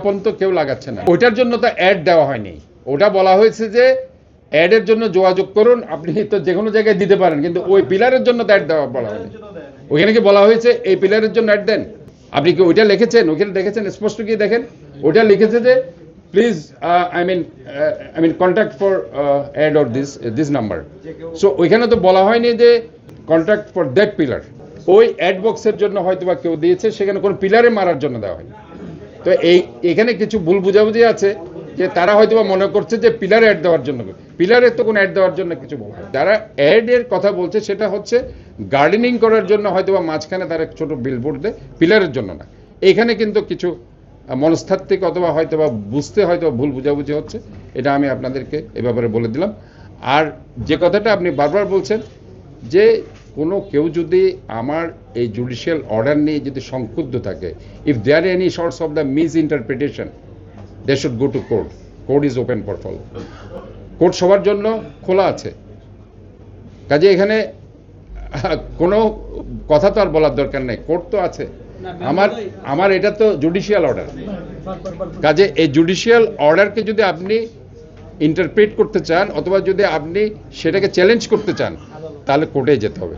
পর্যন্ত কেউ লাগাচ্ছে না। ওইটার জন্য তো অ্যাড দেওয়া হয়নি, ওটা বলা হয়েছে যে অ্যাডের জন্য যোগাযোগ করুন, আপনি তো যে কোনো জায়গায় দিতে পারেন, কিন্তু ওই পিলারের জন্য তো অ্যাড দেওয়া বলা হয়নি। ওইখানে কি বলা হয়েছে এই পিলারের জন্য অ্যাড দেন? আপনি কি ওইটা লিখেছেন? ওইখানে দেখেছেন স্পষ্ট কি দেখেন, ওইটা লিখেছে যে please I mean contact for ad or this number. So ওইখানে তো বলা হয়নি যে কন্ট্যাক্ট ফর দ্যাট পিলার। ওই অ্যাড বক্সের জন্য হয়তো বা কেউ দিয়েছে, সেখানে কোনো পিলারে মারার জন্য দেওয়া হয়নি। তো এখানে কিছু ভুল বুঝাবুঝি আছে যে তারা হয়তো বা মনে করছে যে পিলারে অ্যাড দেওয়ার জন্য, পিলারে তো কোনো অ্যাড দেওয়ার জন্য কিছু বলা হয়। যারা অ্যাড এর কথা বলছে সেটা হচ্ছে গার্ডেনিং করার জন্য হয়তো বা মাঝখানে তারা ছোট বিলবোর্ড দেয়, পিলারের জন্য না। এখানে কিন্তু কিছু মনস্তাত্ত্বিক অথবা হয়তো বা বুঝতে হয়তো ভুল বুঝাবুঝি হচ্ছে, এটা আমি আপনাদেরকে এ ব্যাপারে বলে দিলাম। আর যে কথাটা আপনি বারবার বলছেন যে কোনো কেউ যদি আমার এই জুডিশিয়াল অর্ডার নিয়ে যদি সংক্ষুব্ধ থাকে, if there any sorts of the misinterpretation, they should go to court. Court is open for all, court সবার জন্য খোলা আছে। কাজে এখানে কোনো কথা তো আর বলার দরকার নেই, কোর্ট তো আছে। আমার এটা তো জুডিশিয়াল অর্ডার, কাজে এই জুডিশিয়াল অর্ডারকে যদি আপনি ইন্টারপ্রেট করতে চান অথবা যদি আপনি সেটাকে চ্যালেঞ্জ করতে চান, তাহলে কোর্টে যেতে হবে।